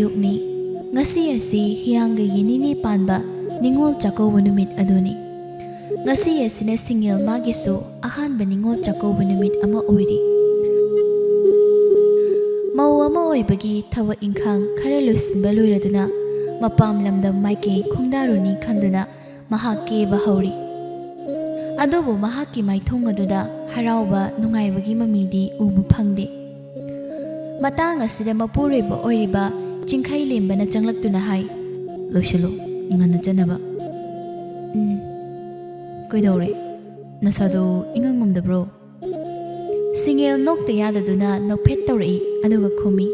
ꯑꯌꯨꯛꯅꯤ ngasi asi hiyanggi nini panba ningol chakauba numit aduni ngasi asina singil magisu ahanba ningol chakauba numit ama oiri mau ama oibagi thawa ingkhang khara loisinba loiraduna mapam lamdam maike khongdaruni khanduna mahakke bahauri adobo mahakki maithong aduda harauba nungaibagi mamidi ubu phangde matang asida mapureba oiriba Cingkai lembana changlak tu nahai, loiselo, ingan na janaba. Koi daure, nasado ingang ngomda bro. Singel nok te yada duna nok pet taurei aduga khomi.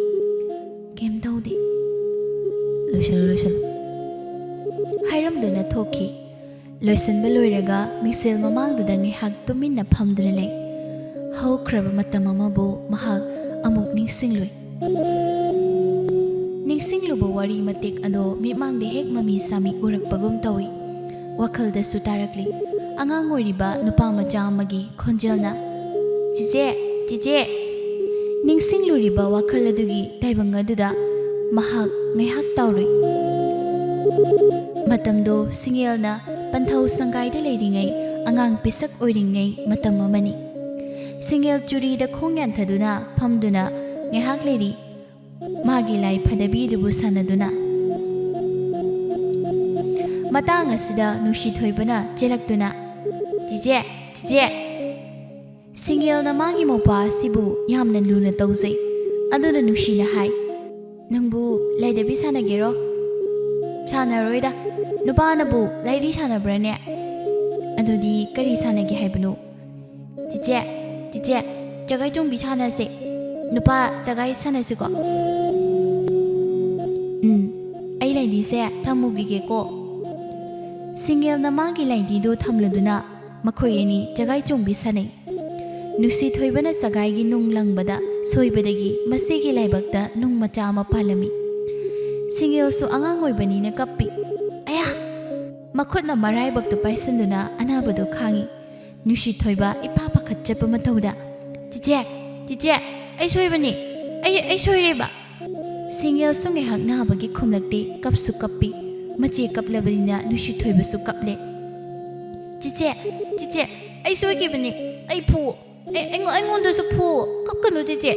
Kem taude. Loiselo. Hairam duna thoki. Loisan ba loiraga miksel mamang duda ngihak tumin na phamduna le. Hau kraba matam amabu mahak amuk ningsingloi. Ningsingluba wari matik ado mimangde hek mami sami urakpagum tawi wakhalda sutarakli angang oiriba nupa macha amagi khonjelna jije ningsingluriba wakhal adugi taibang aduda mahak ngaihak taurui matamdo singelna panthau sangaida leiringai angang pisak oiringai matam amani singel churi da khongyan thaduna phamduna ngaihak leiri magi lai phadabi dubu sanaduna matang asida nushi thoibana chelaktuna jije singel na magi mopa sibu yamna luna tawzai aduna nushi na hai nangbu laidabi sanagero sanaroida nupanabu laidi sanabrane adudi kari sanagi haibanu jije jagai chongbi sanase nupa jagai sanase ko ai laidi se thamugige ko singel na magi laidi do thamladuna makhoi ani jagai chongbi sanai nusi thoibana sagai gi nung langbada soibadagi masigi laibakta nung macha ma palami singel su angang oibani na kappi aya makhotna marai baktu paisanduna anabadu khangi nusi thoiba ipa pakhat chapa mathauda jije ai soibani ai soireba Singel sungai hak na bagi khumlakte kapsu kappi machi kaplabina nushi thoibasu kaple jije ai soigi bani ai phu ai ngondu su phu kapkanu jije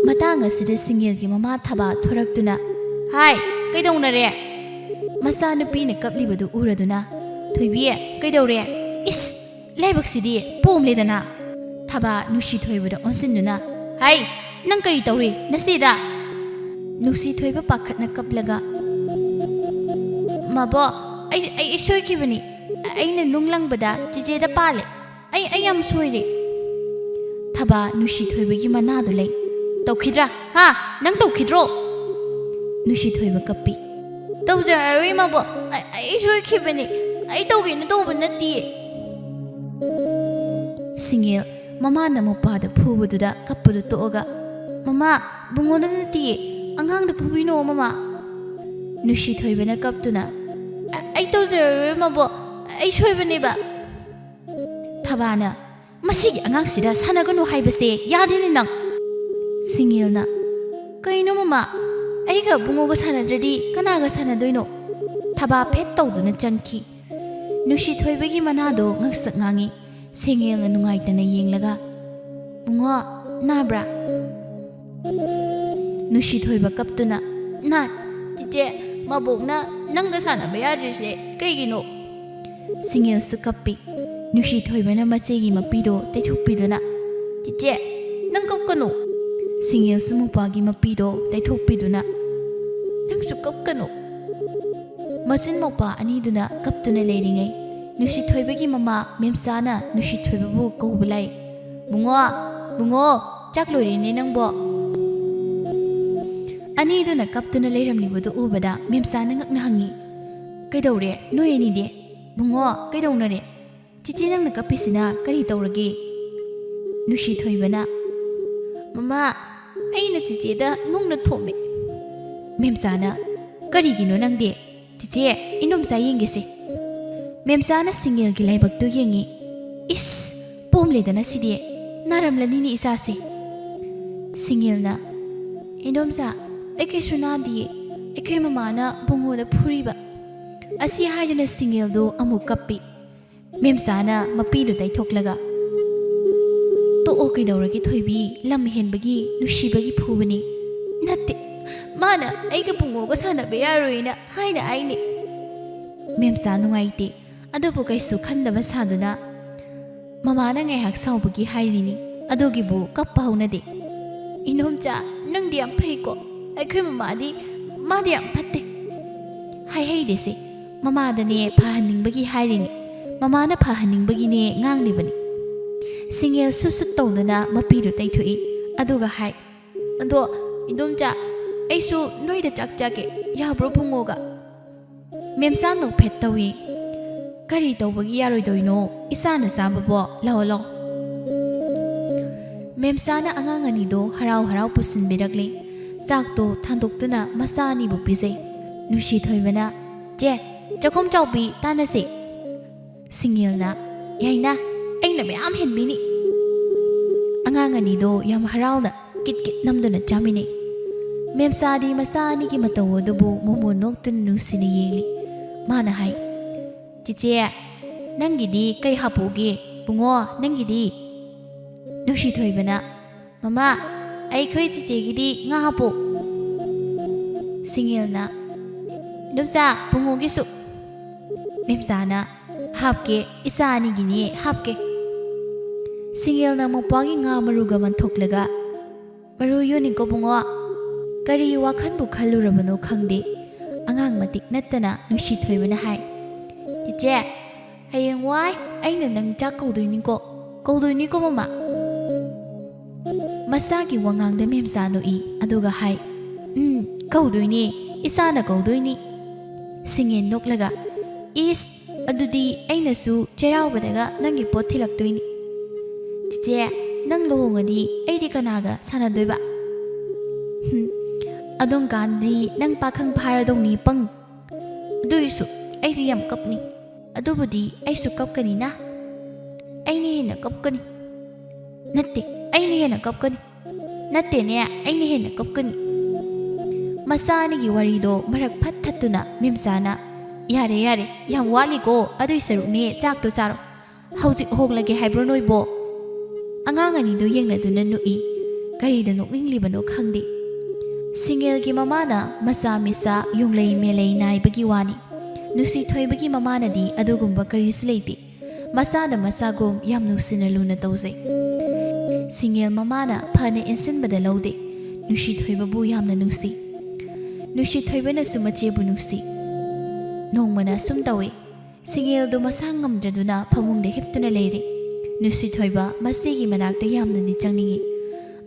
matang asida singel gi mama thaba thoraktuna hai kaidonare masa nupi ne kaplibadu uraduna thoibi kaidore is laibaksidi pomledana thaba nushi thoibada onsinuna hai nang kari tauri nasida nusi thoiba pakhatna kaplaga mabo ai soi kibani aina nunglangbada jijeda pale ai am soire thaba nusi thoibagi manadu lei tawkhidra ha nang tawkhidro nusi thoiba kappi tawja ai mabo ai soi kibani ai tawgi na tawba nati singel mama namupada phubududa kappudu toga Mama, bungoda nati angang da pubino mama nushi thoibana kaptuna ai tawjare mabo ai soibane ba thabana masigi angang sida sanaganu haibase yadini nang singilna kaino mama ai ga bungoga sanadradi kanaga sanadoino thaba phet tawduna changki nushi thoibagi manado ngaksak ngangi singilna nungaitana yenglaga bungo nabra nushi thoiba kaptuna na jije mabokna nanga sana bayadrise kaigino singel su kappi nushi thoibana machegi mapido taithokpiduna jije nang kapkanu singel su mupagi mapido taithokpiduna nang su kapkanu masin mopa ani duna kaptuna leiringai nushi thoibagi mama memsana nushi thoibabu koubulai bungo chaklorine nangbo ani duna kaptuna leiramni bodu ubada memsana ngakna hangi kaidore noyeni de bungo kaidaunare chichi nangna kapisina kari tawrage nushi thoibana mama aina chichi da nungna thome memsana kari gino nangde chichi inom sa yengese memsana singel gi laibak tu yengi is pomle dana sidie naramlani ni isase singilna inom sa ꯑꯩꯈꯣꯏꯁꯨ ꯅꯥꯗꯤꯌꯦ ꯑꯩꯈꯣꯏ ꯃꯃꯥꯅ ꯕꯨꯡꯉꯣꯗ ꯐꯨꯔꯤꯕ ꯑꯁꯤ ꯍꯥꯏꯗꯨꯅ ꯁꯤꯡꯒꯦꯜꯗꯨ ꯑꯃꯨꯛ ꯀꯞꯄꯤ ꯃꯦꯝꯆꯥꯅ ꯃꯄꯤꯗꯨ ꯇꯩꯊꯣꯛꯂꯒ ꯇꯣꯛꯑꯣ ꯀꯩꯗꯧꯔꯒꯦ ꯊꯣꯏꯕꯤ ꯂꯝ ꯍꯦꯟꯕꯒꯤ ꯅꯨꯡꯁꯤꯕꯒꯤ ꯐꯨꯕꯅꯤ ꯅꯠꯇꯦ ꯃꯥꯅ ꯑꯩꯒ ꯕꯨꯡꯉꯣꯒ ꯁꯥꯟꯅꯕ ꯌꯥꯔꯣꯏꯅ ꯍꯥꯏꯅ ꯑꯩꯅꯦ ꯃꯦꯝꯆꯥ ꯅꯨꯡꯉꯥꯏꯇꯦ ꯑꯗꯨꯕꯨ ꯀꯩꯁꯨ ꯈꯟꯗꯕ ꯁꯥꯗꯨꯅ ꯃꯃꯥꯅ ꯉꯥꯏꯍꯥꯛ ꯁꯥꯎꯕꯒꯤ ꯍꯥꯏꯔꯤꯅꯤ ꯑꯗꯨꯒꯤꯕꯨ ꯀꯞꯄ ꯍꯧꯅꯗꯦ ꯏꯅꯣꯝꯆꯥ ꯅꯪꯗꯤ ꯌꯥꯝ ꯐꯩꯀꯣ ꯑꯩꯈꯣꯏ ꯃꯥꯗꯤ ꯌꯥꯝ ꯐꯠꯇꯦ ꯍꯥꯏꯍꯩꯗꯦꯁꯦ ꯃꯃꯥꯗꯅꯦ ꯐꯍꯟꯅꯤꯡꯕꯒꯤ ꯍꯥꯏꯔꯤꯅꯤ ꯃꯃꯥꯅ ꯐꯍꯟꯅꯤꯡꯕꯒꯤꯅꯦ ꯉꯥꯡꯂꯤꯕꯅꯤ ꯁꯤꯡꯒꯦꯜ ꯁꯨꯠ ꯇꯧꯗꯨꯅ ꯃꯄꯤꯗꯨ ꯇꯩꯊꯣꯛꯏ ꯑꯗꯨꯒ ꯍꯥꯏ ꯑꯗꯣ ꯏꯟꯗꯣꯝꯆꯥ ꯑꯩꯁꯨ ꯅꯣꯏꯗ ꯆꯥꯛ ꯆꯥꯒꯦ ꯌꯥꯕ꯭ꯔꯣ ꯕꯨꯡꯉꯣꯒ ꯃꯦꯝꯆꯥ ꯅꯣꯛꯐꯦꯠ ꯇꯧꯏ ꯀꯔꯤ ꯇꯧꯕꯒꯤ ꯌꯥꯔꯣꯏꯗꯣꯏꯅꯣ ꯏꯆꯥꯅ ꯆꯥꯕꯕꯣ ꯂꯥꯛꯑꯣ ꯃꯦꯝꯆꯥꯅ ꯑꯉꯥꯡ ꯑꯅꯤꯗꯣ ꯍꯔꯥꯎ ꯍꯔꯥꯎ ꯄꯨꯁꯤꯟꯕꯤꯔꯛꯂꯤ ꯆꯥꯛꯇꯣ ꯊꯥꯡꯗꯣꯛꯇꯨꯅ ꯃꯆꯥ ꯑꯅꯤꯕꯨ ꯄꯤꯖꯩ ꯅꯨꯡꯁꯤ ꯊꯣꯏꯕꯅ ꯆꯦ ꯆꯥꯛꯈꯨꯝ ꯆꯥꯎꯕꯤ ꯇꯥꯟꯅꯁꯤ ꯁꯤꯡꯒꯦꯜꯅ ꯌꯥꯏꯅ ꯑꯩꯅ ꯃꯌꯥꯝ ꯍꯦꯟꯕꯤꯅꯤ ꯑꯉꯥꯡ ꯑꯅꯤꯗꯣ ꯌꯥꯝ ꯍꯔꯥꯎꯅ ꯀꯤꯠ ꯀꯤꯠ ꯅꯝꯗꯨꯅ ꯆꯥꯃꯤꯟꯅꯩ ꯃꯦꯝꯆꯥꯗꯤ ꯃꯆꯥ ꯑꯅꯤꯒꯤ ꯃꯇꯧ ꯑꯗꯨꯕు ꯃꯣꯃꯣ ꯅꯣꯛꯇꯨꯅ ꯅꯨꯡꯁꯤꯅ ꯌꯦꯡꯂꯤ ꯃꯥꯅ ꯍꯥꯏ ꯆꯤꯆꯦ ꯅꯪꯒꯤꯗꯤ ꯀꯩ ꯍꯥꯞꯄꯨꯒꯦ ꯕꯨꯡꯉꯣ ꯅꯪꯒꯤꯗꯤ ꯅꯨꯡꯁꯤ ꯊꯣꯏꯕꯅ ꯃꯃꯥ ꯑꯩꯈꯣꯏ ꯆꯤꯆꯦꯒꯤꯗꯤ ꯉꯥ ꯍꯥꯞꯄꯨ ꯁꯤꯡꯒꯦꯜꯅ ꯏꯟꯗꯣꯝꯆꯥ ꯕꯨꯡꯉꯣꯒꯤꯁꯨ ꯃꯦꯝꯆꯥꯅ ꯍꯥꯞꯀꯦ ꯏꯆꯥ ꯑꯅꯤꯒꯤꯅꯤ ꯍꯥꯞꯀꯦ ꯁꯤꯡꯒꯦꯜꯅ ꯃꯧꯄ꯭ꯋꯥꯒꯤ ꯉꯥ ꯃꯔꯨꯒ ꯃꯟꯊꯣꯛꯂꯒ ꯃꯔꯨ ꯌꯣꯟꯅꯤꯀꯣ ꯕꯨꯡꯉꯣ ꯀꯔꯤ ꯋꯥꯈꯟꯕꯨ ꯈꯜꯂꯨꯔꯕꯅꯣ ꯈꯪꯗꯦ ꯑꯉꯥꯡ ꯃꯇꯤꯛ ꯅꯠꯇꯅ ꯅꯨꯡꯁꯤ ꯊꯣꯏꯕꯅ ꯍꯥꯏ ꯆꯤꯆꯦ ꯍꯌꯦꯡ ꯋꯥꯏ ꯑꯩꯅ ꯅꯪ ꯆꯥꯛ ꯀꯧꯗꯣꯏꯅꯤꯀꯣ ꯃꯃꯥ ꯃꯆꯥꯒꯤ ꯋꯥꯉꯥꯡꯗ ꯃꯦꯝꯆꯥ ꯅꯣꯛꯏ ꯑꯗꯨꯒ ꯍꯥꯏ ꯀꯧꯗꯣꯏꯅꯤ ꯏꯆꯥꯅ ꯀꯧꯗꯣꯏꯅꯤ ꯁꯤꯡꯒꯦꯜ ꯅꯣꯛꯂꯒ ꯏꯁ ꯑꯗꯨꯗꯤ ꯑꯩꯅꯁꯨ ꯆꯩꯔꯥꯎꯕꯗꯒ ꯅꯪꯒꯤ ꯄꯣꯠ ꯊꯤꯜꯂꯛꯇꯣꯏꯅꯤ ꯆꯤꯆꯦ ꯅꯪ ꯂꯨꯍꯣꯡꯉꯗꯤ ꯑꯩꯗꯤ ꯀꯅꯥꯒ ꯁꯥꯟꯅꯗꯣꯏꯕ ꯑꯗꯨꯝ ꯀꯥꯟꯗꯤ ꯅꯪ ꯄꯥꯈꯪ ꯐꯥꯔꯗꯧꯅꯤ ꯄꯪ ꯑꯗꯨꯏꯁꯨ ꯑꯩꯗꯤ ꯌꯥꯝ ꯀꯞꯅꯤ ꯑꯗꯨꯕꯨꯗꯤ ꯑꯩꯁꯨ ꯀꯞꯀꯅꯤꯅ ꯑꯩꯅ ꯍꯦꯟꯅ ꯀꯞꯀꯅꯤ ꯅꯠꯇꯦ ꯑꯩꯅ ꯍꯦꯟꯅ ꯀꯞꯀꯅꯤ ꯅꯠꯇꯦꯅꯦ ꯑꯩꯅ ꯍꯦꯟꯅ ꯀꯞꯀꯅꯤ ꯃꯆꯥ ꯑꯅꯤꯒꯤ ꯋꯥꯔꯤꯗꯣ ꯃꯔꯛ ꯐꯠ ꯊꯠꯇꯨꯅ ꯃꯦꯝꯆꯥꯅ ꯌꯥꯔꯦ ꯌꯥꯝ ꯋꯥꯠꯂꯤꯀꯣ ꯑꯗꯨꯏ ꯁꯔꯨꯛꯅꯦ ꯆꯥꯛꯇꯣ ꯆꯥꯔꯣ ꯍꯧꯖꯤꯛ ꯍꯣꯡꯂꯒꯦ ꯍꯥꯏꯕ꯭ꯔꯣ ꯅꯣꯏꯕꯣ ꯑꯉꯥꯡ ꯑꯅꯤꯗꯣ ꯌꯦꯡꯅꯗꯨꯅ ꯅꯣꯛꯏ ꯀꯔꯤꯗ ꯅꯣꯛꯅꯤꯡꯂꯤꯕꯅꯣ ꯈꯪꯗꯦ ꯁꯤꯡꯒꯦꯜꯒꯤ ꯃꯃꯥꯅ ꯃꯆꯥ ꯃꯤꯆꯥ ꯌꯨꯡꯂꯩ ꯃꯦꯂꯩ ꯅꯥꯏꯕꯒꯤ ꯋꯥꯅꯤ ꯅꯨꯡꯁꯤ ꯊꯣꯏꯕꯒꯤ ꯃꯃꯥꯅꯗꯤ ꯑꯗꯨꯒꯨꯝꯕ ꯀꯔꯤꯁꯨ ꯂꯩꯇꯦ ꯃꯆꯥꯗ ꯃꯆꯥꯒꯨꯝ ꯌꯥꯝ ꯅꯨꯡꯁꯤꯅ ꯂꯨꯅ ꯇꯧꯖꯩ ꯁꯤꯡꯒꯦꯜ ꯃꯃꯥꯅ ꯐꯅ ꯏꯟꯁꯤꯟꯕꯗ ꯂꯧꯗꯦ ꯅꯨꯡꯁꯤ ꯊꯣꯏꯕꯕꯨ ꯌꯥꯝꯅ ꯅꯨꯡꯁꯤ ꯅꯨꯡꯁꯤ ꯊꯣꯏꯕꯅꯁꯨ ꯃꯆꯦꯕꯨ ꯅꯨꯡꯁꯤ ꯅꯣꯡꯃꯅ ꯁꯨꯝ ꯇꯧꯏ ꯁꯤꯡꯒꯦꯜꯗꯨ ꯃꯁꯥ ꯉꯝꯗ꯭ꯔꯗꯨꯅ ꯐꯃꯨꯡꯗ ꯍꯤꯞꯇꯨꯅ ꯂꯩꯔꯤ ꯅꯨꯡꯁꯤ ꯊꯣꯏꯕ ꯃꯆꯦꯒꯤ ꯃꯅꯥꯛꯇ ꯌꯥꯝꯅꯗꯤ ꯆꯪꯅꯤꯡꯏ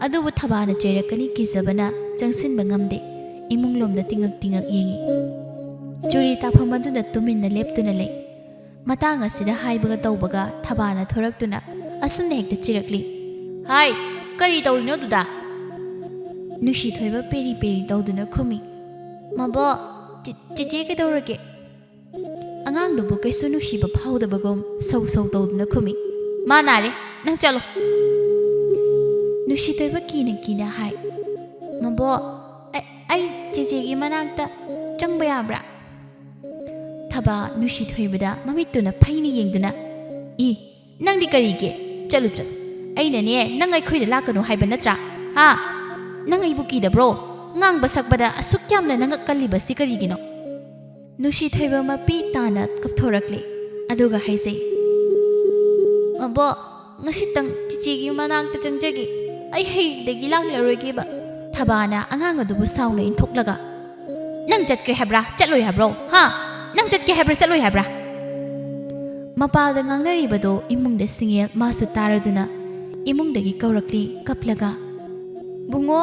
ꯑꯗꯨꯕꯨ ꯊꯕꯥꯅ ꯆꯩꯔꯛꯀꯅꯤ ꯀꯤꯖꯕꯅ ꯆꯪꯁꯤꯟꯕ ꯉꯝꯗꯦ ꯏꯃꯨꯡꯂꯣꯝꯗ ꯇꯤꯡꯉꯛ ꯌꯦꯡꯏ ꯆꯨꯔꯤ ꯇꯥꯐꯝ ꯑꯗꯨꯗ ꯇꯨꯃꯤꯟꯅ ꯂꯦꯞꯇꯨꯅ ꯂꯩ ꯃꯇꯥꯡ ꯑꯁꯤꯗ ꯍꯥꯏꯕꯒ ꯇꯧꯕꯒ ꯊꯕꯥꯅ ꯊꯣꯔꯛꯇꯨꯅ ꯑꯁꯨꯝꯅ ꯍꯦꯛꯇ ꯆꯤꯔꯛꯂꯤ ꯍꯥꯏ ꯀꯔꯤ ꯇꯧꯔꯤꯅꯣ ꯑꯗꯨꯗ ꯅꯨꯡꯁꯤ ꯊꯣꯏꯕ ꯄꯦꯔꯤ ꯇꯧꯗꯨꯅ ꯈꯨꯝꯃꯤ ꯃꯕꯣ ꯆꯤꯆꯦ ꯀꯩꯗꯧꯔꯒꯦ ꯑꯉꯥꯡꯗꯨꯕꯨ ꯀꯩꯁꯨ ꯅꯨꯡꯁꯤꯕ ꯐꯥꯎꯗꯕꯒꯨꯝ ꯁꯧ ꯇꯧꯗꯨꯅ ꯈꯨꯝꯃꯤ ꯃꯥ ꯅꯥꯔꯦ ꯅꯪ ꯆꯠꯂꯣ ꯅꯨꯡꯁꯤ ꯊꯣꯏꯕ ꯀꯤꯅ ꯍꯥꯏ ꯃꯕꯣ ꯑꯩ ꯆꯤꯆꯦꯒꯤ ꯃꯅꯥꯛꯇ ꯆꯪꯕ ꯌꯥꯕ꯭ꯔꯥ ꯊꯕꯥ ꯅꯨꯡꯁꯤ ꯊꯣꯏꯕꯗ ꯃꯃꯤꯠꯇꯨꯅ ꯐꯩꯅ ꯌꯦꯡꯗꯨꯅ ꯅꯪꯗꯤ ꯀꯔꯤꯒꯤ ꯆꯠꯂꯨ ꯑꯩꯅꯅꯦ ꯅꯪ ꯑꯩꯈꯣꯏꯗ ꯂꯥꯛꯀꯅꯣ ꯍꯥꯏꯕ ꯅꯠꯇ꯭ꯔꯥ ꯅꯪ ꯑꯩꯕꯨ ꯀꯤꯗꯕ꯭ꯔꯣ ꯉꯥꯡꯕ ꯁꯛꯄꯗ ꯑꯁꯨꯛ ꯌꯥꯝꯅ ꯅꯉꯛꯀꯜꯂꯤꯕꯁꯤ ꯀꯔꯤꯒꯤꯅꯣ ꯅꯨꯡꯁꯤ ꯊꯣꯏꯕ ꯃꯄꯤ ꯇꯥꯅ ꯀꯞꯊꯣꯔꯛꯂꯤ ꯑꯗꯨꯒ ꯍꯥꯏꯖꯩ ꯃꯕꯣ ꯉꯁꯤꯇꯪ ꯆꯤꯆꯦꯒꯤ ꯃꯅꯥꯛꯇ ꯆꯪꯖꯒꯦ ꯑꯩ ꯍꯌꯦꯡꯗꯒꯤ ꯂꯥꯛꯂꯔꯣꯏꯒꯦꯕ ꯊꯕꯥꯅ ꯑꯉꯥꯡ ꯑꯗꯨꯕꯨ ꯁꯥꯎꯅ ꯏꯟꯊꯣꯛꯂꯒ ꯅꯪ ꯆꯠꯈ꯭ꯔꯦ ꯍꯥꯏꯕ꯭ꯔꯥ ꯆꯠꯂꯣꯏ ꯍꯥꯏꯕ꯭ꯔꯣ ꯅꯪ ꯆꯠꯀꯦ ꯍꯥꯏꯕ꯭ꯔꯥ ꯆꯠꯂꯣꯏ ꯍꯥꯏꯕ꯭ꯔꯥ ꯃꯄꯥꯜꯗ ꯉꯥꯡꯅꯔꯤꯕꯗꯣ ꯏꯃꯨꯡꯗ ꯁꯤꯡꯒꯦꯜ ꯃꯥꯁꯨ ꯇꯥꯔꯗꯨꯅ ꯏꯃꯨꯡꯗꯒꯤ ꯀꯧꯔꯛꯂꯤ ꯀꯞꯂꯒ ꯕꯨꯡꯉꯣ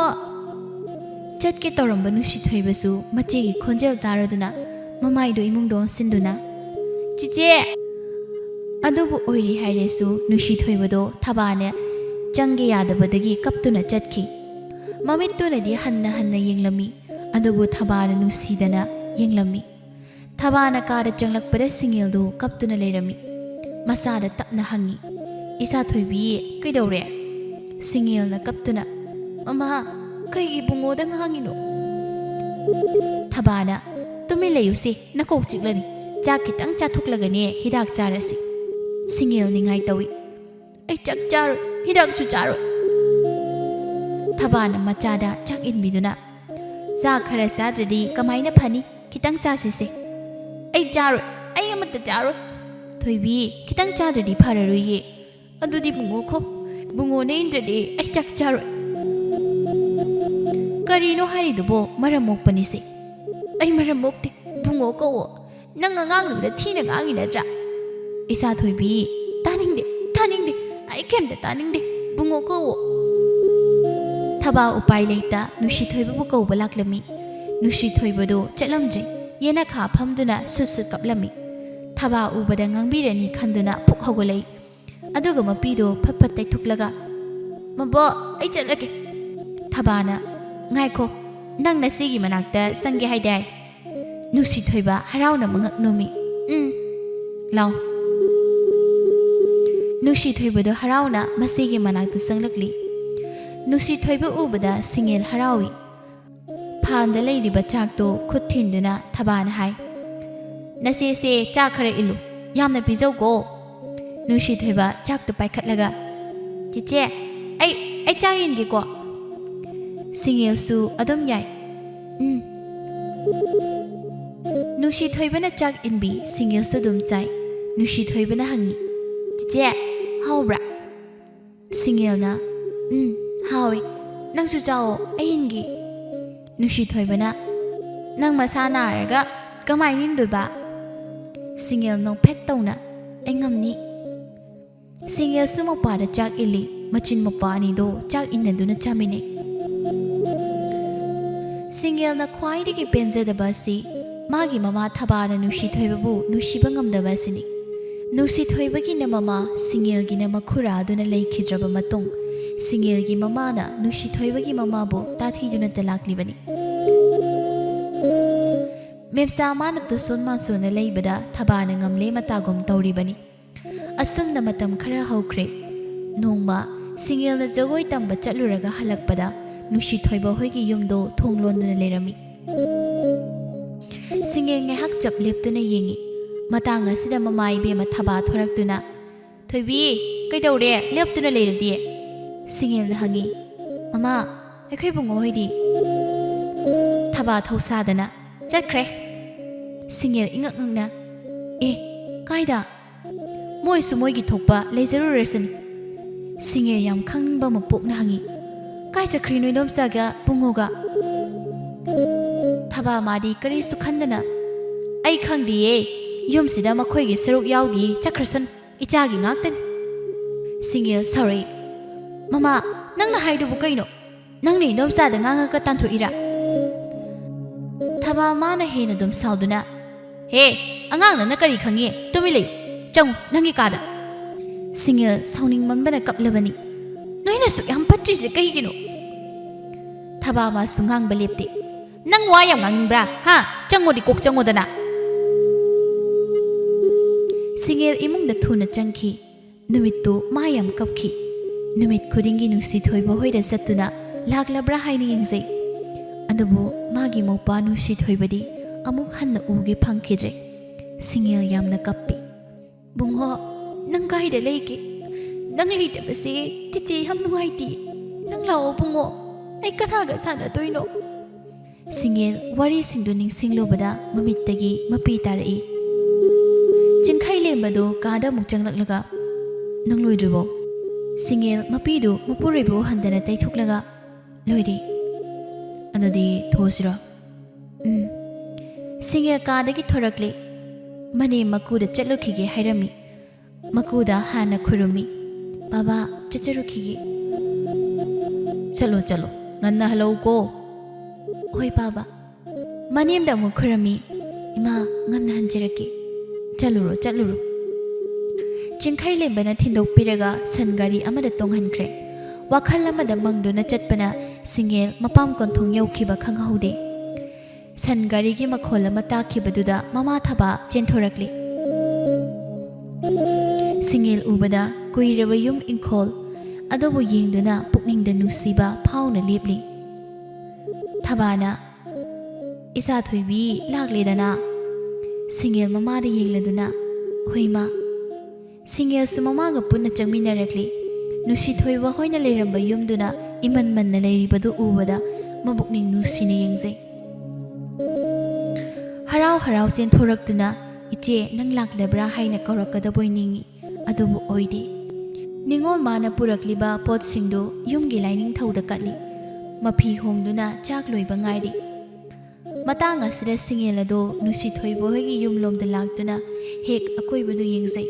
ꯆꯠꯀꯦ ꯇꯧꯔꯝꯕ ꯅꯨꯡꯁꯤ ꯊꯣꯏꯕꯁꯨ ꯃꯆꯦꯒꯤ ꯈꯣꯟꯖꯦꯜ ꯇꯥꯔꯗꯨꯅ ꯃꯃꯥꯏꯗꯣ ꯏꯃꯨꯡꯗ ꯑꯣꯟꯁꯤꯟꯗꯨꯅ ꯆꯤꯆꯦ ꯑꯗꯨꯕꯨ ꯑꯣꯏꯔꯤ ꯍꯥꯏꯔꯁꯨ ꯅꯨꯡꯁꯤ ꯊꯣꯏꯕꯗꯣ ꯊꯕꯥꯅ ꯆꯪꯒꯦ ꯌꯥꯗꯕꯗꯒꯤ ꯀꯞꯇꯨꯅ ꯆꯠꯈꯤ ꯃꯃꯤꯠꯇꯨꯅꯗꯤ ꯍꯟꯅ ꯌꯦꯡꯂꯝꯃꯤ ꯑꯗꯨꯕꯨ ꯊꯕꯥꯅ ꯅꯨꯡꯁꯤꯗꯅ ꯌꯦꯡꯂꯝꯃꯤ ꯊꯕꯥꯅ ꯀꯥꯗ ꯆꯪꯂꯛꯄꯗ ꯁꯤꯡꯒꯦꯜꯗꯨ ꯀꯞꯇꯨꯅ ꯂꯩꯔꯝꯃꯤ ꯃꯆꯥꯗ ꯇꯞꯅ ꯍꯪꯉꯤ ꯏꯆꯥ ꯊꯣꯏꯕꯤ ꯀꯩꯗꯧꯔꯦ ꯁꯤꯡꯒꯦꯜꯅ ꯀꯞꯇꯨꯅ ꯃꯃꯥ ꯀꯩꯒꯤ ꯕꯨꯡꯉꯣꯗ ꯉꯥꯡꯉꯤꯅꯣ Thabana tumi layusi nakok chiklani chak kitang chathuklegani hidak charasi Singil ningai tawi ai chak char hidak su charo Thabana machada chak inbiduna za khara sajadi kamaina phani kitang chasise ai charo ai amata charo thoibi kitang chadadi phararuye adudi bungo kho bungo ne indradi ai chak charo Karino haridubo maramok panise ai maramok ti bungo ko nang ngang lu da thina ngangi na tra isa thoibi taning de ai kem da taning de bungo ko Thaba upai leita nushi thoibu bu ko balaklami nushi thoibu do chalamji yena kha phamduna susut kaplami Thaba ubada ngangbirani khanduna phuk hogolei aduga mapi do phaphat tai thuklaga mabo ai chalake Thabana ngaiko nang nasigi manakta sange haidai nusi thoiba harauna mangak nomi law nusi thoiba do harauna masigi manakta sanglakli nusi thoiba ubada Singel harawi phanda leiriba chak to khut thinduna Thabana hai nase se chak khara ilu yamna pijau ko nusi thoiba chak to paikhatlaga chiche ai chak ingi ko Singel su adom yai Nushi thoibana chak inbi Singel su dum chai Nushi thoibana hangi Chiche haubra Singel na hawi nang su chao ayingi Nushi thoibana nang masana araga kamai nindu ba Singel no pet tawna engamni Singel su mapa da chak ili machin mapa ni do chak inaduna chamine Singel na khwaidagi penjadaba si magi mama Thabana nushi thoibabu nushiba ngamdaba sini nusi thoibagi na mama Singel gi na makhura aduna leikhidraba matung Singel gi mama na nushi thoibagi mama bu tathi duna talaklibani Mepsa mana to sonma sona leibada Thabana ngamle matagum tawribani asumna matam khara hawkre nongma Singel na jagoi tamba chatluraga halakpada Nushi thoiba hoigi yumdo thonglonduna lerami Singel nge hak chap leptuna yengi matang asida mamai be ma Thaba thoraktuna thoibi kaidawre leptuna lerdi Singel na hangi mama ekhoi bungo hoidi Thaba thausadana chakre Singel ingak ngna kaida moi su moi gi thokpa lezaru resin Singel yam khangba ma pokna hangi Kai chakri noi dom saga bungoga Thaba madi kari su khandana ai khangdi ye yum sida makhoi gi saruk yaudi chakrasan ichagi ngakten Singel sorry mama nang na haidu bu kaino nang ni dom sa da nganga ka tan ira Thaba ma na he na dom sauduna he angang na kari khangi tumi lei chang nangi kada Singel sauning manbana kaplabani Noina su yam patri se kai gino Thaba ma sungang balepti nang wayam ngangbra ha chango di kok chango dana Singel imung da thuna changki numittu mayam kapki numit khudingi nusi thoiba hoida satuna laglabra haini yengzai adubu magi mopa nusi thoibadi amuk hanna uge phangkhidre Singel yamna kappi bungho nang kai da leiki nang leite basi chichi ham nuaiti nang lao bungo ai kanaga sana toino Singel wari singdu ning singlobada mamittagi mapi tarai chingkhai lembado kada muk changlaklaga nang loidrubo Singel mapidu mapuribo handana tai thuklaga loidi adadi thosira Singel kadagi thorakle mane makuda chatlukhige hairami makuda hana khurumi Baba chacharukhige chalo nganna halo ko Hoi baba manem da mukhurami ima nganna hanjeraki chaluro chingkhai lembana thindok piraga sangari amada tonghankre wakhal amada mangduna chatpana Singel mapam konthong yaukhiba khanghaude sangari gi makhol ama takhibaduda mama Thaba chenthorakli Singel ubada kuiraba yum inkhol adobo yengduna pukningda nusiba phauna lepli Thabana इसा Thoibi लाकलेदना single ममादा येंगलदुना होइमा single सु ममागा पुन्ना चंगमिनरक्ली नुसी थोइबा होइना लेरंबा युमदुना इमन मनना लेरिबदु उबदा मबुकनिंग नुसीने येंगजै हराव हराव chain थोरक्तुना इचे नंग लाकलेब्रा हाइना कौरकदबोय निंगी अदुबु ओइदे निंगोल माना पुरकलिबा पोतसिंगदु युमगी lining थौदा कटली मफी होंगदुना चाक लोइबा ngairi matang asida singel ado nusi thoibo hogi yumlomda lagtuna hek akoibadu yengzai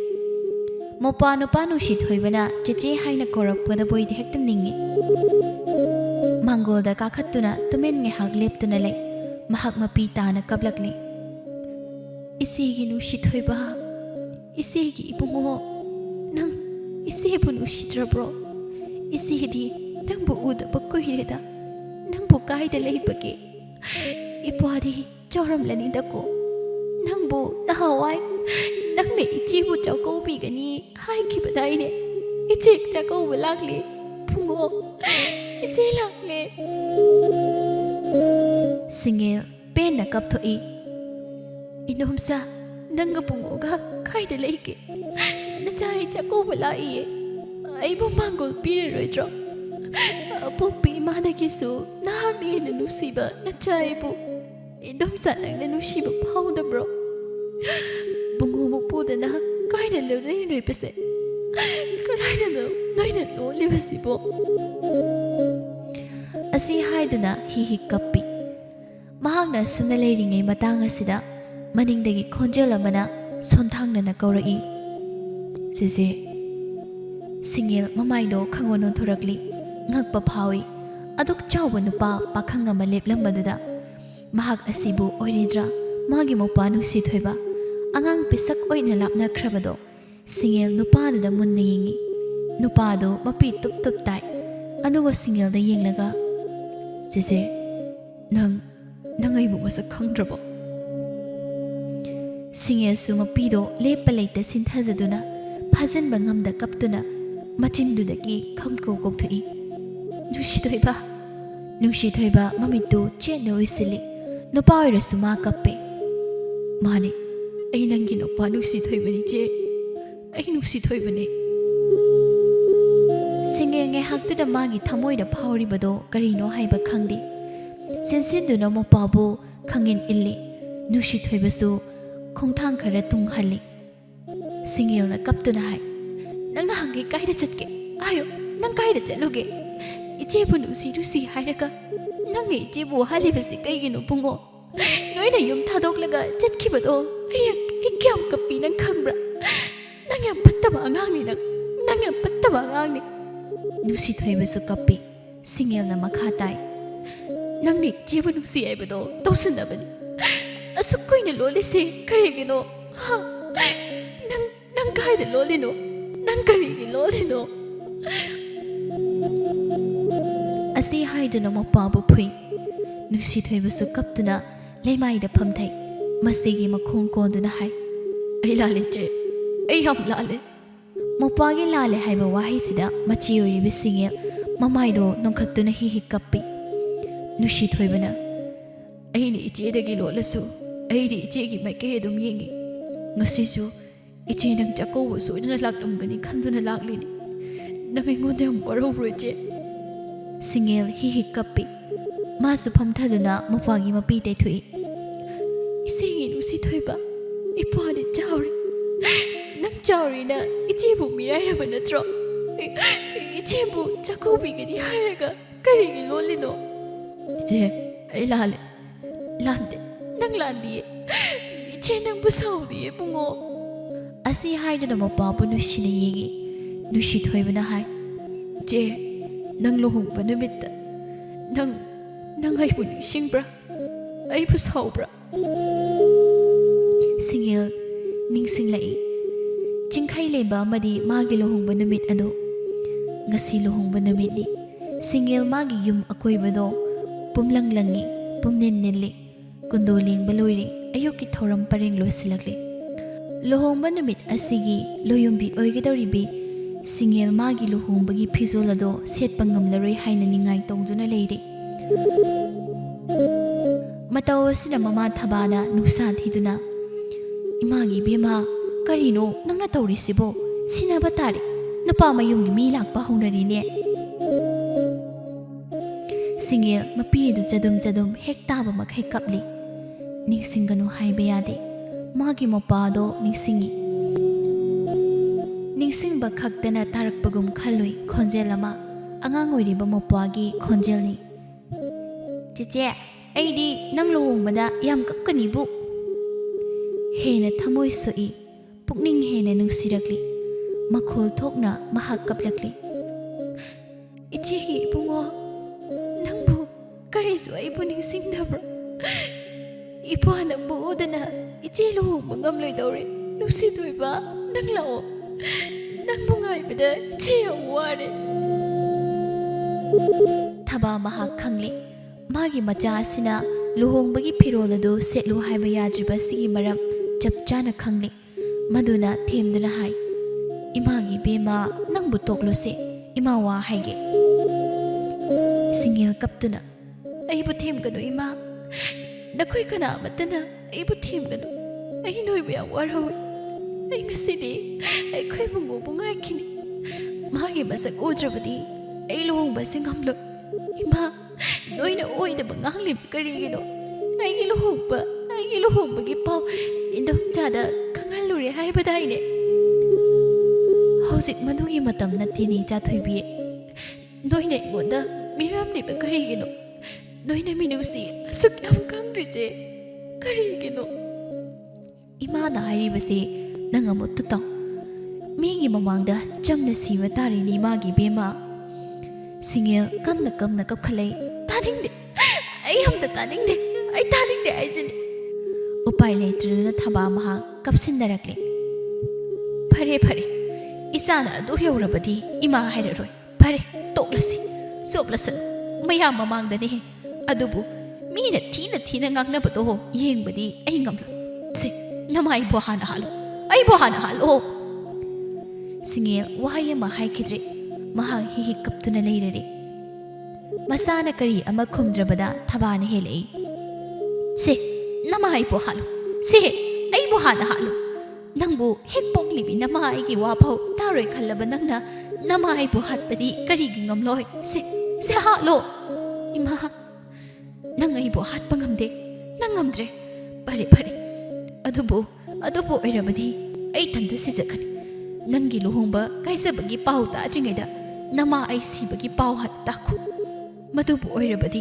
mopa nupa nusi thoibana cheche haina korakpada boide hekta ningi mangolda kakhattuna tumen nge hak leptuna lai mahak mapi tana kablakli isigi nusi thoiba isigi ibungo nang isi bu nusi drabro isidi nang bu uda bakoireda nang bu kaida leibake ipadi choram lani dako nangbu nahawai nangne ichibu chako bigani hai ki badai ne ichik chako bulakle pungo ichi lakle singel pen na kap thoi inomsa nanga pungo ga khai de leike na chai chako bulai ai bo mangol pire roidro apo pi mana kisu na ne na nusiba na chai bu idom sa nang nusiba phauda bro bungo mo pu da na kai da le nei nei pese karai da no noi na lo le basibo asi haiduna hi hi kappi mahangna suna leiringai matang asida maningdagi khonjel amana sonthangna na kaurai sese singel mamaido khangonon thorakli ngakpa phawi aduk chawba nupa pakhang ama leplambaduda mahak asibu oiridra magi mopa nusi thoiba angang pisak oina lapna khrabado singel nupa da munna yingi nupa do mapi tup tup tai anugo singel da yenglaga jese nang ai bu masak khangdrabo singel su mapi do lepa leita sinthajaduna phajan bangam da kaptuna machindu da ki khangko kok thoi nusi thoiba mamitu che no isili nupa oirasu ma kappe mane ai nangi nupa nusi thoibani che ai nusi thoibani singel nge haktu da magi thamoi da phawri bado karino haiba khangdi sensin du no mopa bu khangin illi nusi thoibasu khongthang khara tung halli singel na kaptu na hai nang na hangi kai da chatke ayo nang kai da chaluge ichebu nusi hairaga nangni ichebu halibasi kaigino pungo noina yum thadoklaga chatkibado ai kyam kapi nang khambra nang yam pattaba angangni nang yam pattaba angangni nusi thoibasu kapi singel na makha tai nangni ichebu nusi aibado tosinabani asukoina lolise karigino ha nang kaida lolino nang karigi lolino asi haiduna mopabu phui nusi thoibasu kaptuna leimaida phamthai masigi makhong konduna hai ai lale che ai ham lale mopagi lale haiba wahi sida machi oyi singel mamaido nongkhattuna hi hi kappi nusi thoibana ai ni iche dagi lolasu ai ri iche gi maike dum yengi ngasisu iche nang chako su dana lakdum gani khanduna laklini nangai ngonde baro proje singel hi hi kappi masu phamthaduna mopagi mapi te thui isengi nusi thoiba ipani chawri nang chawri na ichebu mirai ra banatro ichebu chakobi gani hairaga karigi lolino iche ai lale lande nang landi iche nang busaudi bungo asi haiduna mopabu nusi ne yegi nusi thoibana hai je nang lohongba numitta nang ai bu ningsingbra ai bu saubra singel ningsinglai chingkhai leba amadi magi lohongba numit ado ngasi lohongba numit ni singel magi yum akoibado pumlanglangi pumnennenli kundoling baloiri ayokki thoram pareng loisilakle lohongba numit asigi loyumbi oigedoribi singel magi luhongbagi phizolado setpa ngamlaroi haina ningai tongduna leire Matau asina mama thabana nusa thiduna imagi bema karino nangna tawrisibo sinaba tari nupa mayumni mi lakpa honarine Singel mapi du chadum hek taba makhai kapli niksinganu haiba yade magi mapado niksingi ningsingba khaktana tarakpagum khalui khonjel ama angang oiriba mapwagi khonjelni Chiche aidi nang luhongbada yam kapkanibu hena thamoi soi pukning hena nungsirakli makhol thokna mahak kaplakli Ichi hi bungo nangbu karisu aibu ningsingdabra Ipuana buudana ichi luhongba ngamloi dawre nungsidoiba nang lao nang bungai bada ichi aware Thaba mahak khangli Magi macha asina luhongbagi firol adu setlu haiba yadriba sigi maram chapchana khangli maduna themdana hai imagi bema nangbu toklose ima wa haige Singel kaptuna aibu themganu ima nakhoi kana matana aibu themganu ai noi bya warhawi ai ngasidi ai khoi bungu bungai khini magi masak udrabadi ai luhongba singamlo ima Noina oida bangalib karigino Aigi luhongba gi pau indom chada kangaluri haibadaine Hosik madugi matam natini chathoibi Noina ingonda miramni ba karigino Noina minusi asuk yam kangrije karigino Ima na hairibase nangamut taw Migi mamangda chamna siwa tarini magi bema Singel kamna kapkhalai Taningde ai hamda taningde ai taningde ai sini upai leitruna thaba maha kapsindarakle phare isana adu heurabadi ima hairaroi phare toklasi soplasan mayam mamangdani adubu mina thina ngangnabado yengbadi ai ngamlo se namai bo hana halo Singel wahaya mahai kidre maha hi kaptuna leirare Masana kari ama khumdrabada thabana helei Se namai bo halu Se ai bo hana halu Nangbu hek poklibi namai gi wapau taroi khallaba nangna namai bo hatpadi kari gi ngamloi se halo Ima nangai bo hatpa ngamde nangamdre pare adubu oirabadi ai tanda sijakani Nangi luhongba kaisabagi pau ta jingaida nama ai sibagi pau hat takhu Madubu oirabadi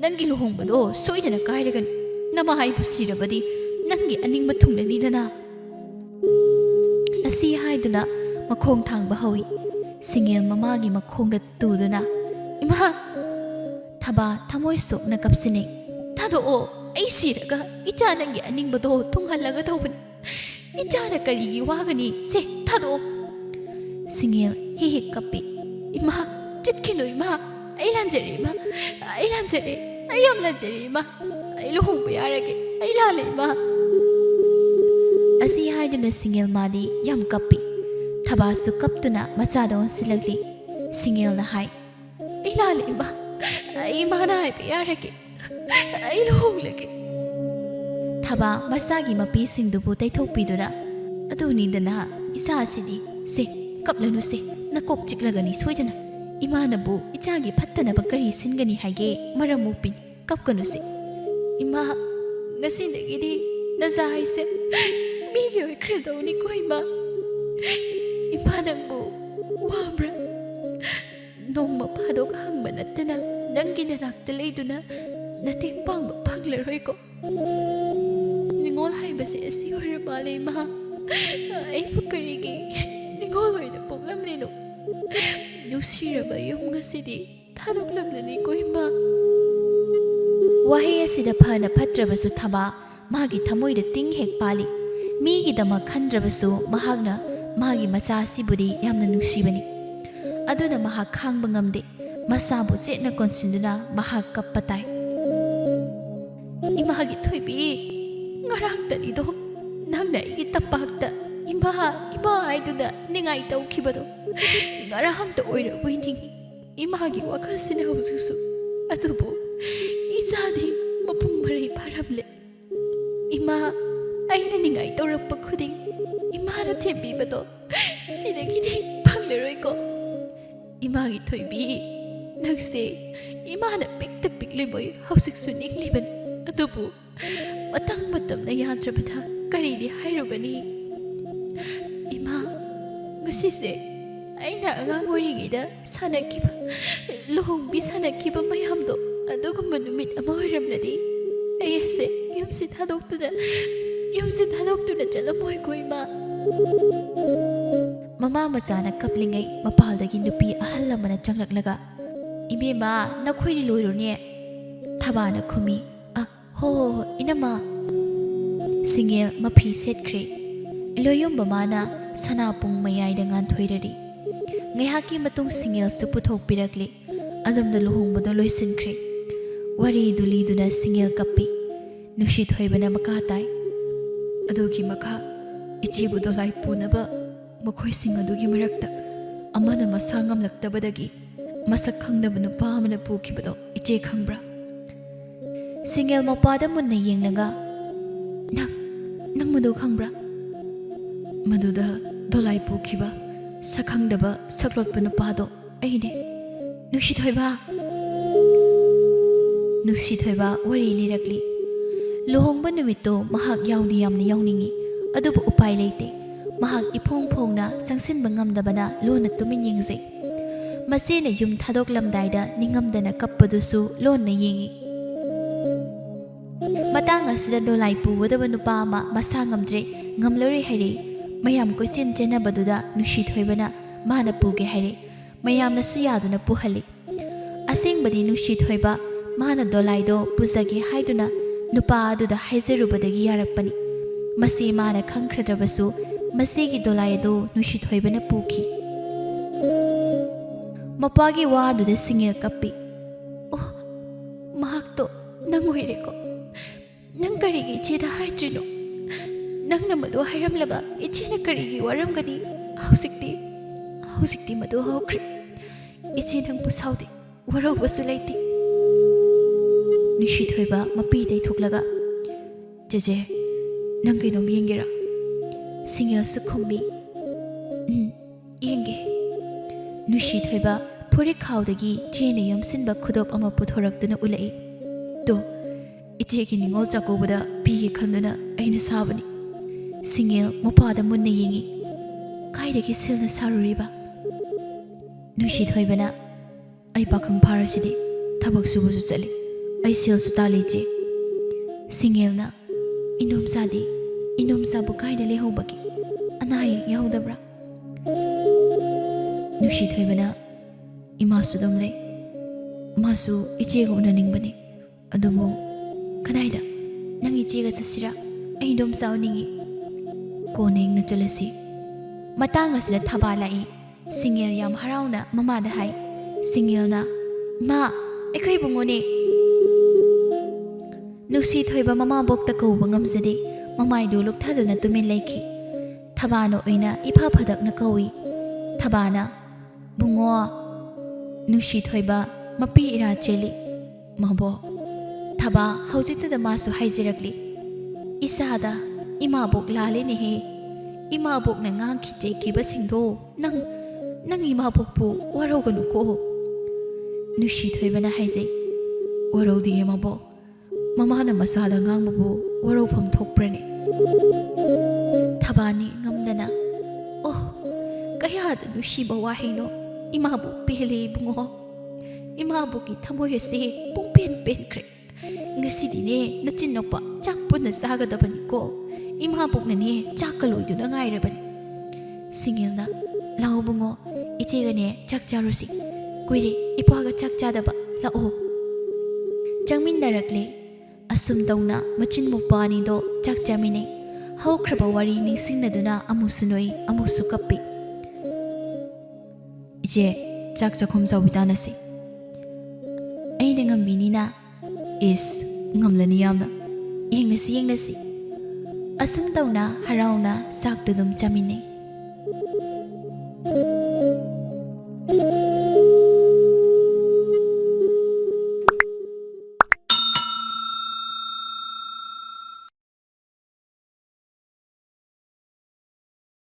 nangi luhongbado soidana kairagani nama hai pusirabadi nangi aning mathungnani dana Asi haiduna makhong thangba hawi Singel mamagi makhongda tuduna Ima thaba thamoi sokna kapsine thado o ai siraga icha nangi aning bado thunghalaga thawban icha na karigi wagani se thado Singel hi kapi Ima chitkino ima ai lanjari ai am lanjari ma ai luhongba yarage ai lale ma Asi haiduna Singel madi yam kapi thabasu kaptuna machadon silagli Singel na hai ai lale ma ai mana ai yarage ai luhonglage Thaba masagi mapi singdubu taithokpiduna aduni dana isa asidi se kaplanu se nakok chiklagani soidana Imanabu ichagi pattanaba kari singani haige maramupin kapkanuse Ima ngasindagidi nazaise migi oikradawni ko ima Imanangbu wabra Nongma padok hangba nattana nangi nanakta leiduna nating pangba panglaroi ko Ningol haibase asi oirabale ima Aibu karigi ningol oina poklamnino Nusiraba yung ngasidi thanoklamnani ko ima Wahi asida phana phatrabasu thaba magi thamoida ting hek pali migi dama khandrabasu mahagna magi masa sibudi yamna nusibani aduna mahak khangba ngamde masabu chetna konsinduna mahak kappatai imagi thoibi ngarang tani do nangna igi tapakta ima aiduna ningai tawkhibado ngarang ta oira waining imagi wakansina haususu atubu isadi ꯃꯄꯨꯡ ꯃꯔꯩ ꯐꯥꯔꯝꯂꯦ ꯏꯃꯥ ꯑꯩꯅ ꯅꯤꯡꯉꯥꯏ ꯇꯧꯔꯛꯄ ꯈꯨꯗꯤꯡ ꯏꯃꯥꯅ ꯊꯦꯝꯕꯤꯕꯗꯣ ꯁꯤꯗꯒꯤꯗꯤ ꯐꯪꯂꯔꯣꯏꯀꯣ 이마기 토이비 늑세 이마는 삑득 삑리보이 ꯍꯧꯖꯤꯛꯁꯨ ꯅꯤꯡꯂꯤꯕꯅꯤ ꯑꯗꯨꯕꯨ ꯃꯇꯥꯡ ꯃꯇꯝꯅ ꯌꯥꯗ꯭ꯔꯕꯗ ꯀꯔꯤꯗꯤ ꯍꯥꯏꯔꯨꯒꯅꯤ 이마 ꯉꯁꯤꯁꯦ ꯑꯩꯅ ꯑꯉꯥꯡ ꯑꯣꯏꯔꯤꯉꯩꯗ ꯁꯥꯟꯅꯈꯤꯕ ꯂꯨꯍꯣꯡꯕꯤ ꯁꯥꯟꯅꯈꯤꯕ ꯃꯌꯥꯝꯗꯣ ꯑꯗꯨꯒꯨꯝꯕ ꯅꯨꯃꯤꯠ ꯑꯃ ꯑꯣꯏꯔꯝꯂꯗꯤ ꯑꯩ ꯑꯁꯦ ꯌꯨꯝꯁꯤ ꯊꯥꯗꯣꯛꯇꯨꯅ ꯆꯠꯂꯝꯃꯣꯏꯀꯣ 이마 ꯃꯃꯥ ꯃꯆꯥꯅ ꯀꯞꯂꯤꯉꯩ ꯃꯄꯥꯜꯗꯒꯤ ꯅꯨꯄꯤ ꯑꯍꯜ ꯑꯃꯅ ꯆꯪꯂꯛꯂꯒ ꯏꯕꯦꯝꯃ ꯅꯈꯣꯏꯗꯤ ꯂꯣꯏꯔꯣꯅꯦ ꯊꯕꯥꯅ ꯈꯨꯃꯤ ꯍꯣ ꯏꯅꯝꯃ ꯁꯤꯡꯒꯦꯜ ꯃꯐꯤ ꯁꯦꯠꯈ꯭ꯔꯦ ꯏꯂꯣꯌꯨꯝꯕ ꯃꯥꯅ ꯁꯅꯥꯄꯨꯡ ꯃꯌꯥꯏꯗ ꯉꯥꯟꯊꯣꯏꯔꯔꯤ ꯉꯥꯏꯍꯥꯛꯀꯤ ꯃꯇꯨꯡ ꯁꯤꯡꯒꯦꯜꯁꯨ ꯄꯨꯊꯣꯛꯄꯤꯔꯛꯂꯤ ꯑꯗꯨꯝꯅ ꯂꯨꯍꯣꯡꯕꯗꯣ ꯂꯣꯏꯁꯤꯟꯈ꯭ꯔꯦ ꯋꯥꯔꯤꯗꯨ ꯂꯤꯗꯨꯅ ꯁꯤꯡꯒꯦꯜ ꯀꯞꯄꯤ ꯅꯨꯡꯁꯤꯊꯣꯏꯕꯅ ꯃꯈꯥ ꯇꯥꯏ ꯑꯗꯨꯒꯤ ꯃꯈꯥ ꯏꯆꯦꯕꯨ ꯗꯣꯂꯥꯏ ꯄꯨꯅꯕ ꯃꯈꯣꯏꯁꯤꯡ ꯑꯗꯨꯒꯤ ꯃꯔꯛꯇ ꯑꯃꯅ ꯃꯁꯥ ꯉꯝꯂꯛꯇꯕꯗꯒꯤ ꯃꯁꯛ ꯈꯪꯗꯕ ꯅꯨꯄꯥ ꯑꯃꯅ ꯄꯨꯈꯤꯕꯗꯣ ꯏꯆꯦ ꯈꯪꯕ꯭ꯔꯥ ꯁꯤꯡꯒꯦꯜ ꯃꯄꯥꯗ ꯃꯨꯟꯅ ꯌꯦꯡꯂꯒ ꯅꯪ ꯃꯗꯨ ꯈꯪꯕ꯭ꯔꯥ ꯃꯗꯨꯗ ꯗꯣꯂꯥꯏ ꯄꯨꯈꯤꯕ ꯁꯛꯈꯪꯗꯕ ꯁꯛꯂꯣꯠꯄ ꯅꯨꯄꯥꯗꯣ ꯑꯩꯅꯦ ꯅꯨꯡꯁꯤꯊꯣꯏꯕ ꯋꯥꯔꯤ ꯂꯤꯔꯛꯂꯤ ꯂꯨꯍꯣꯡꯕ ꯅꯨꯃꯤꯠꯇꯣ ꯃꯍꯥꯛ ꯌꯥꯎꯗꯤ ꯌꯥꯝꯅ ꯌꯥꯎꯅꯤꯡꯉꯤ ꯑꯗꯨꯕꯨ ꯎꯄꯥꯏ ꯂꯩꯇꯦ ꯃꯍꯥꯛ ꯏꯐꯣꯡ ꯐꯣꯡꯅ ꯆꯪꯁꯤꯟꯕ ꯉꯝꯗꯕꯅ ꯂꯣꯟꯅ ꯇꯨꯃꯤꯟ ꯌꯦꯡꯖꯩ ꯃꯆꯦꯅ ꯌꯨꯝ ꯊꯥꯗꯣꯛꯂꯝꯗꯥꯏꯗ ꯅꯤꯡꯉꯝꯗꯅ ꯀꯞꯄꯗꯨꯁꯨ ꯂꯣꯟꯅ ꯌꯦꯡꯉꯤ ꯃꯇꯥꯡ ꯑꯁꯤꯗ ꯗꯣꯂꯥꯏ ꯄꯨꯒꯗꯕ ꯅꯨꯄꯥ ꯑꯃ ꯃꯁꯥ ꯉꯝꯗ꯭ꯔꯦ ꯉꯝꯂꯔꯣꯏ ꯍꯥꯏꯔꯦ ꯃꯌꯥꯝ ꯀꯣꯏꯆꯦꯟ ꯆꯦꯟꯅꯕꯗꯨꯗ ꯅꯨꯡꯁꯤꯊꯣꯏꯕꯅ ꯃꯥꯅ ꯄꯨꯒꯦ ꯍꯥꯏꯔꯦ ꯃꯌꯥꯝꯅꯁꯨ ꯌꯥꯗꯨꯅ ꯄꯨꯍꯜꯂꯤ ꯑꯁꯦꯡꯕꯗꯤ ꯅꯨꯡꯁꯤꯊꯣꯏꯕ ꯃꯥꯅ ꯗꯣꯂꯥꯏꯗꯣ ꯄꯨꯖꯒꯦ ꯍꯥꯏꯗꯨꯅ ꯅꯨꯄꯥ ꯑꯗꯨꯗ ꯍꯥꯏꯖꯔꯨꯕꯗꯒꯤ ꯌꯥꯔꯛꯄꯅꯤ ꯃꯁꯤ ꯃꯥꯅ ꯈꯪꯈ꯭ꯔꯗ꯭ꯔꯕꯁꯨ ꯃꯁꯤꯒꯤ ꯗꯣꯂꯥꯏ ꯑꯗꯨ ꯅꯨꯡꯁꯤꯊꯣꯏꯕꯅ ꯄꯨꯈꯤ ꯃꯄꯥꯒꯤ ꯋꯥꯗꯨꯗ ꯁꯤꯡꯒꯦꯜ ꯀꯞꯄꯤ ꯃꯍꯥꯛꯇꯣ ꯅꯪ ꯑꯣꯏꯔꯦꯀꯣ ꯅꯪ ꯀꯔꯤꯒꯤ ꯏꯆꯦꯗ ꯍꯥꯏꯗ꯭ꯔꯤꯅꯣ ꯅꯪꯅ ꯃꯗꯨ ꯍꯥꯏꯔꯝꯂꯕ ꯏꯆꯦꯅ ꯀꯔꯤꯒꯤ ꯋꯥꯔꯝꯒꯅꯤ ꯍꯧꯖꯤꯛꯇꯤ ꯃꯗꯨ ꯍꯧꯈ꯭ꯔꯦ ꯏꯆꯦ ꯅꯪꯕꯨ ꯁꯥꯎꯗꯦ ꯋꯥꯔꯧꯕꯁꯨ ꯂꯩꯇꯦ ꯅꯨꯡꯁꯤꯊꯣꯏꯕ ꯃꯄꯤ ꯇꯩꯊꯣꯛꯂꯒ ꯆꯦꯆꯦ ꯅꯪ ꯀꯩꯅꯣꯝ ꯌꯦꯡꯒꯦꯔꯥ ꯁꯤꯡꯒꯦꯜꯁꯨ ꯈꯨꯝꯃꯤ ꯌꯦꯡꯒꯦ ꯅꯨꯡꯁꯤꯊꯣꯏꯕ ꯐꯨꯔꯤꯠ ꯈꯥꯎꯗꯒꯤ ꯆꯦꯅ ꯌꯣꯝꯁꯤꯟꯕ ꯈꯨꯗꯣꯞ ꯑꯃ ꯄꯨꯊꯣꯔꯛꯇꯨꯅ ꯎꯠꯂꯛꯏ ꯇꯣ ꯏꯆꯦꯒꯤ ꯅꯤꯡꯉꯣꯜ ꯆꯥꯛꯀꯧꯕꯗ ꯄꯤꯒꯦ ꯈꯟꯗꯨꯅ ꯑꯩꯅ ꯁꯥꯕꯅꯤ ꯁꯤꯡꯒꯦꯜ ꯃꯄꯥꯗ ꯃꯨꯟꯅ ꯌꯦꯡꯉꯤ ꯀꯥꯏꯗꯒꯤ ꯁꯤꯜꯅ ꯁꯥꯔꯨꯔꯤꯕ ꯅꯨꯡꯁꯤꯊꯣꯏꯕꯅ ꯑꯩ ꯄꯥꯈꯪ ꯐꯥꯔꯁꯤꯗꯤ ꯊꯕꯛ ꯁꯨꯕꯁꯨ ꯆꯠꯂꯤ ꯑꯩ ꯁꯦꯜꯁꯨ ꯇꯥꯜꯂꯤ ꯏꯆꯦ ꯁꯤꯡꯒꯦꯜꯅ ꯏꯅꯣꯝꯆꯥꯕꯨ ꯀꯥꯏꯗ ꯂꯩꯍꯧꯕꯒꯦ ꯑꯅꯥ ꯑꯌꯦꯛ ꯌꯥꯎꯗꯕ꯭ꯔꯥ ꯅꯨꯡꯁꯤꯊꯣꯏꯕꯅ ꯏꯃꯥꯁꯨ ꯑꯗꯨꯝ ꯂꯩ ꯃꯥꯁꯨ ꯏꯆꯦꯒ ꯎꯅꯅꯤꯡꯕꯅꯤ ꯑꯗꯨꯕꯨ ꯀꯗꯥꯏꯗ ꯅꯪ ꯏꯆꯦꯒ ꯆꯠꯁꯤꯔꯥ ꯑꯩ ꯏꯗꯣꯝꯆꯥ ꯎꯅꯤꯡꯉꯤ ꯀꯣꯟꯅ ꯌꯦꯡꯅ ꯆꯠꯂꯁꯤ ꯃꯇꯥꯡ ꯑꯁꯤꯗ ꯊꯕꯥ ꯂꯥꯛꯏ ꯁꯤꯡꯒꯦꯜ ꯌꯥꯝ ꯍꯔꯥꯎꯅ ꯃꯃꯥꯗ ꯍꯥꯏ ꯁꯤꯡꯒꯦꯜꯅ ꯃꯥ ꯑꯩꯈꯣꯏ ꯏꯕꯨꯡꯉꯣꯅꯦ ꯅꯨꯡꯁꯤꯊꯣꯏꯕ ꯃꯃꯥꯕꯣꯛꯇ ꯀꯧꯕ ꯉꯝꯖꯗꯦ ꯃꯃꯥꯏꯗꯨ ꯂꯨꯛꯊꯗꯨꯅ ꯇꯨꯃꯤꯟ ꯂꯩꯈꯤ ꯊꯕꯥꯅ ꯑꯣꯏꯅ ꯏꯐ ꯐꯗꯛꯅ ꯀꯧꯏ ꯊꯕꯥꯅ ꯕꯨꯡꯉꯣ ꯅꯨꯡꯁꯤꯊꯣꯏꯕ ꯃꯄꯤ ꯏꯔꯥ ꯆꯦꯜꯂꯤ ꯃꯕꯣꯛ ꯊꯕꯥ ꯍꯧꯖꯤꯛꯇꯗ ꯃꯥꯁꯨ ꯍꯥꯏꯖꯔꯛꯂꯤ ꯏꯁꯥꯗ ꯏꯃꯥꯕꯣꯛ ꯂꯥꯜꯂꯦꯅꯦꯍꯦ ꯏꯃꯥꯕꯣꯛꯅ ꯉꯥꯡꯈꯤ ꯆꯩꯈꯤꯕꯁꯤꯡꯗꯣ ꯅꯪ ꯏꯃꯥꯕꯣꯛꯄꯨ ꯋꯥꯔꯧꯒꯅꯨꯀꯣ ꯅꯨꯡꯁꯤꯊꯣꯏꯕꯅ ꯍꯥꯏꯖꯩ ꯋꯥꯔꯧꯗꯤꯌꯦ ꯃꯕꯣꯛ ꯃꯃꯥꯅ ꯃꯆꯥꯗ ꯉꯥꯡꯕꯕꯨ ꯋꯥꯔꯧꯐꯝ ꯊꯣꯛꯄ꯭ꯔꯅꯦ ꯊꯕꯥꯅꯤ ꯉꯝꯗꯅ ꯀꯌꯥꯗ ꯅꯨꯡꯁꯤꯕ ꯋꯥꯍꯩꯅꯣ ꯏꯃꯥꯕꯨ ꯄꯦꯜꯂꯦ ꯏꯕꯨꯡꯉꯣ ꯏꯃꯥꯕꯨꯒꯤ ꯊꯃꯣꯏ ꯑꯁꯤ ꯄꯨꯡꯄꯦꯟ ꯄꯦꯟꯈ꯭ꯔꯦ ꯉꯁꯤꯗꯤꯅꯦ ꯅꯆꯤꯟꯅꯣꯛꯄ ꯆꯥꯛ ꯄꯨꯟꯅ ꯆꯥꯒꯗꯕꯅꯤꯀꯣ ꯏꯃꯥꯕꯣꯛꯅꯅꯦ ꯆꯥꯛꯀ ꯂꯣꯏꯗꯨꯅ ꯉꯥꯏꯔꯕꯅꯤ ꯁꯤꯡꯒꯦꯜꯅ ꯂꯥꯛꯑꯣ ꯕꯨꯡꯉꯣ ꯏꯆꯦꯒꯅꯦ ꯆꯥꯛ ꯆꯥꯔꯨꯁꯤ ꯀꯨꯏꯔꯦ ꯏꯄꯥꯒ ꯆꯥꯛ ꯆꯥꯗꯕ ꯂꯥꯛꯑꯣ ꯆꯪꯃꯤꯟꯅꯔꯛꯂꯦ ꯑꯁꯨꯝ ꯇꯧꯅ ꯃꯆꯤꯟ ꯃꯧꯄꯥ ꯑꯅꯤꯗꯣ ꯆꯥꯛ ꯆꯥꯃꯤꯟꯅꯩ ꯍꯧꯈ꯭ꯔꯕ ꯋꯥꯔꯤ ꯅꯤꯡꯁꯤꯡꯅꯗꯨꯅ ꯑꯃꯨꯛꯁꯨ ꯅꯣꯛꯏ ꯑꯃꯨꯛꯁꯨ ꯀꯞꯄꯤ ꯏꯆꯦ ꯆꯥꯛ ꯆꯥꯛꯈꯨꯝ ꯆꯥꯎꯕꯤ ꯇꯥꯟꯅꯁꯤ ꯑꯩꯅ ꯉꯝꯕꯤꯅꯤꯅ ꯏꯁ ꯉꯝꯂꯅꯤ ꯌꯥꯝꯅ ꯌꯦꯡꯅꯁꯤ ꯑꯁꯨꯝ ꯇꯧꯅ ꯍꯔꯥꯎꯅ ꯆꯥꯛꯇꯨ ꯑꯗꯨꯝ ꯆꯥꯃꯤꯟꯅꯩ